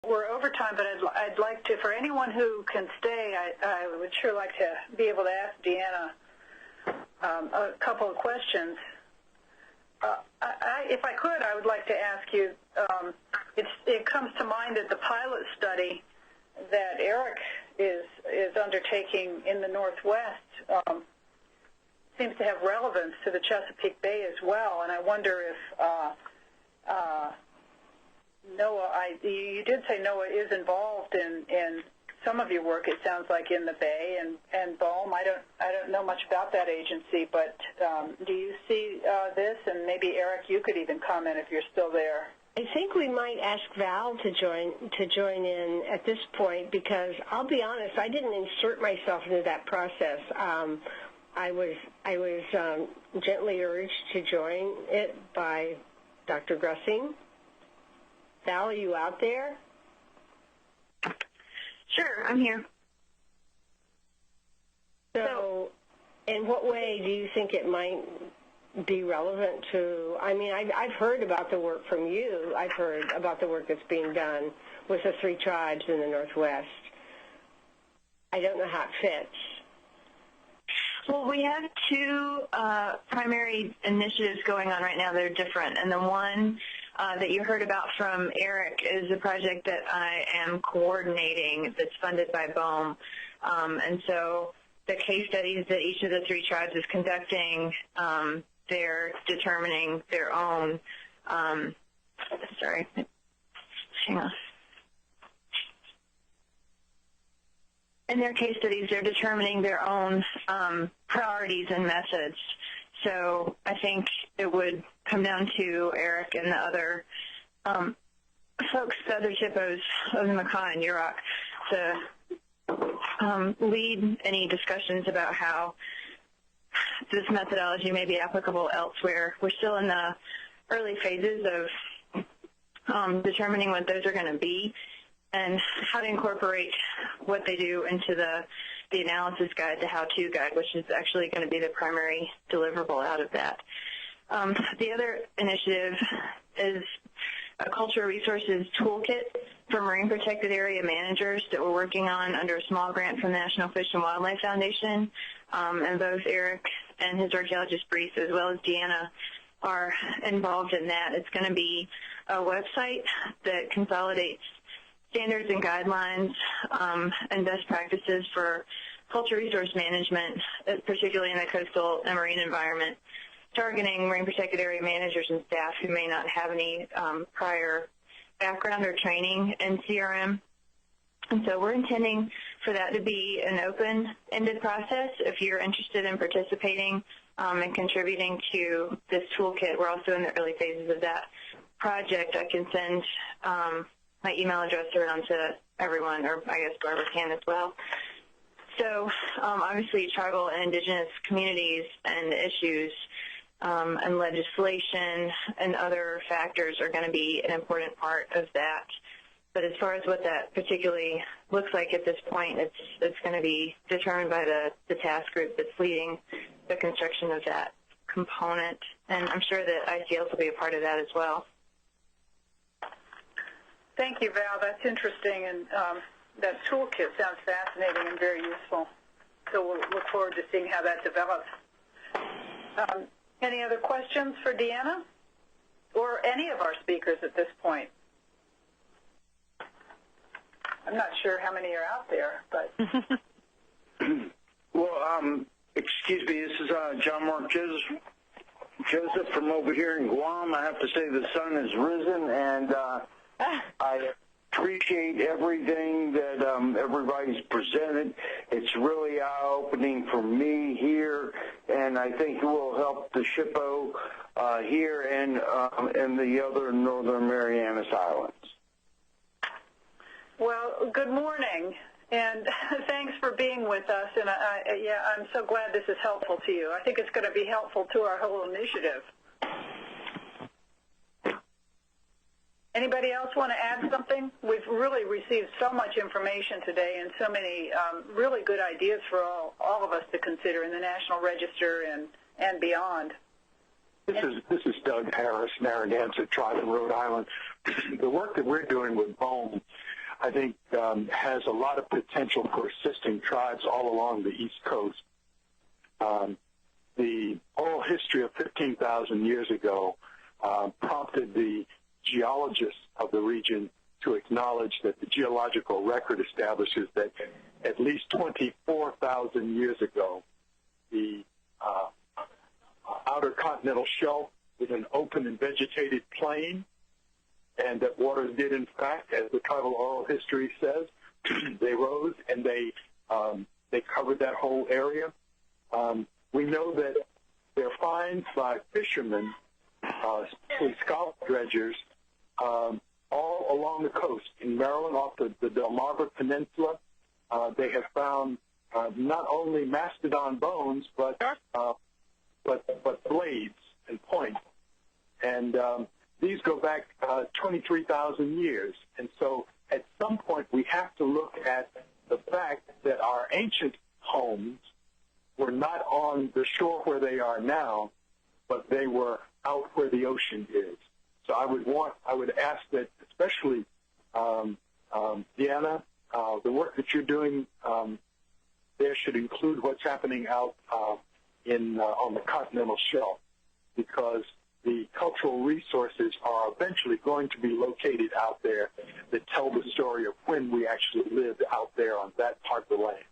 we're over time, but I'd like to, for anyone who can stay, I would sure like to be able to ask Deanna a couple of questions. If I could, I would like to ask you, it comes to mind that the pilot study that Eric is undertaking in the Northwest seems to have relevance to the Chesapeake Bay as well, and I wonder if NOAA, you did say NOAA is involved in some of your work, it sounds like, in the Bay and BOEM. I don't know much about that agency, but do you see this? And maybe, Eric, you could even comment if you're still there. I think we might ask Val to join in at this point, because I'll be honest, I didn't insert myself into that process. I was gently urged to join it by Dr. Grussing. Val, are you out there? Sure, I'm here. So, in what way do you think it might be relevant to, I mean, I've heard about the work from you. I've heard about the work that's being done with the 3 tribes in the Northwest. I don't know how it fits. Well, we have 2 primary initiatives going on right now that are different, and the one that you heard about from Eric is a project that I am coordinating that's funded by BOEM. And so the case studies that each of the 3 tribes is conducting, they're determining their own, hang on. In their case studies, they're determining their own priorities and methods. So I think it would come down to Eric and the other folks, the other TIPOs of the Makah and Yurok, to lead any discussions about how this methodology may be applicable elsewhere. We're still in the early phases of determining what those are going to be and how to incorporate what they do into the analysis guide, the how-to guide, which is actually going to be the primary deliverable out of that. The other initiative is a cultural resources toolkit for marine protected area managers that we're working on under a small grant from the National Fish and Wildlife Foundation. And both Eric and his archaeologist Brees, as well as Deanna, are involved in that. It's going to be a website that consolidates standards and guidelines and best practices for cultural resource management, particularly in the coastal and marine environment, targeting marine protected area managers and staff who may not have any prior background or training in CRM. And so we're intending for that to be an open-ended process. If you're interested in participating and contributing to this toolkit, we're also in the early phases of that project. I can send my email address around to everyone, or I guess Barbara can as well. So obviously tribal and indigenous communities and issues and legislation and other factors are going to be an important part of that. But as far as what that particularly looks like at this point, it's going to be determined by the task group that's leading the construction of that component. And I'm sure that ICLs will be a part of that as well. Thank you, Val. That's interesting, and that toolkit sounds fascinating and very useful. So we'll look forward to seeing how that develops. Any other questions for Deanna or any of our speakers at this point? I'm not sure how many are out there, but... Well, excuse me, this is John Mark Joseph from over here in Guam. I have to say the sun has risen, and I appreciate everything that everybody's presented. It's really eye-opening for me here, and I think it will help the SHPO here and the other Northern Marianas Islands. Well, good morning, and thanks for being with us. And I'm so glad this is helpful to you. I think it's going to be helpful to our whole initiative. Anybody else want to add something? We've really received so much information today and so many really good ideas for all of us to consider in the National Register and beyond. This is Doug Harris, Narragansett Tribe in Rhode Island. The work that we're doing with BOEM I think, has a lot of potential for assisting tribes all along the East Coast. The oral history of 15,000 years ago prompted the geologists of the region to acknowledge that the geological record establishes that at least 24,000 years ago, the outer continental shelf was an open and vegetated plain, and that waters did, in fact, as the tribal oral history says, they rose and they covered that whole area. We know that there are finds by fishermen, especially scallop dredgers, all along the coast. In Maryland, off the Delmarva Peninsula, they have found not only mastodon bones, but blades and points. And these go back 23,000 years. And so at some point we have to look at the fact that our ancient homes were not on the shore where they are now, but they were out where the ocean is. So I would ask that, especially Deanna, the work that you're doing there should include what's happening out on the continental shelf, because the cultural resources are eventually going to be located out there that tell the story of when we actually lived out there on that part of the land.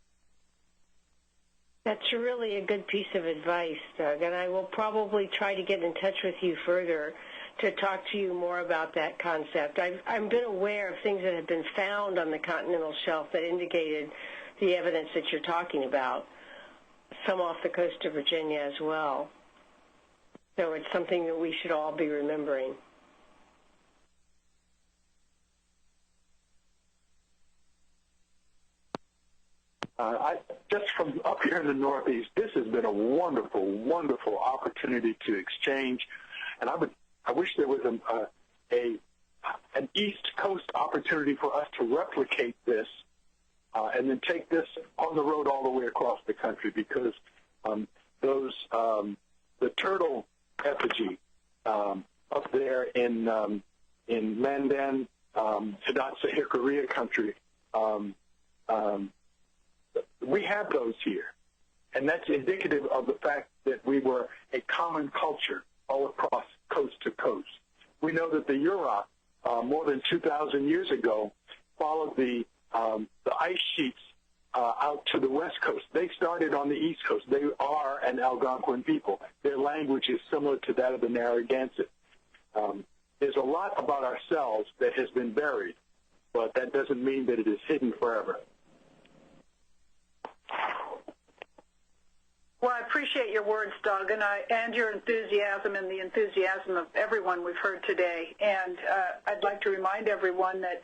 That's really a good piece of advice, Doug, and I will probably try to get in touch with you further to talk to you more about that concept. I've been aware of things that have been found on the continental shelf that indicated the evidence that you're talking about, some off the coast of Virginia as well. So it's something that we should all be remembering. Just from up here in the Northeast, this has been a wonderful, wonderful opportunity to exchange, and I wish there was an East Coast opportunity for us to replicate this and then take this on the road all the way across the country, because the turtle effigy up there in Mandan, Hidatsa Hickory country, we have those here. And that's indicative of the fact that we were a common culture all across coast to coast. We know that the Yurok, more than 2,000 years ago, followed the ice sheets out to the west coast. They started on the east coast. They are an Algonquin people. Their language is similar to that of the Narragansett. There's a lot about ourselves that has been buried, but that doesn't mean that it is hidden forever. Well, I appreciate your words, Doug, and your enthusiasm and the enthusiasm of everyone we've heard today. And I'd like to remind everyone that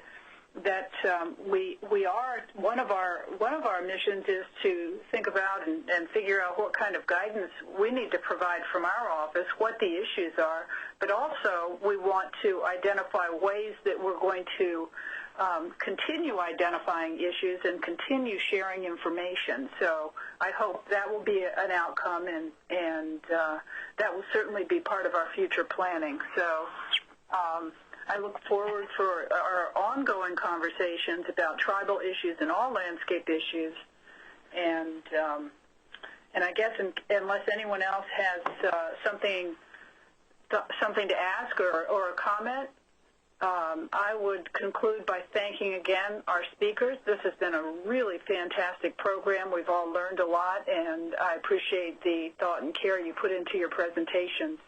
we are one of our missions is to think about and figure out what kind of guidance we need to provide from our office, what the issues are, but also we want to identify ways that we're going to continue identifying issues and continue sharing information. So I hope that will be an outcome, and that will certainly be part of our future planning. So I look forward for our ongoing conversations about tribal issues and all landscape issues. And I guess unless anyone else has something to ask or a comment, I would conclude by thanking again our speakers. This has been a really fantastic program. We've all learned a lot, and I appreciate the thought and care you put into your presentations.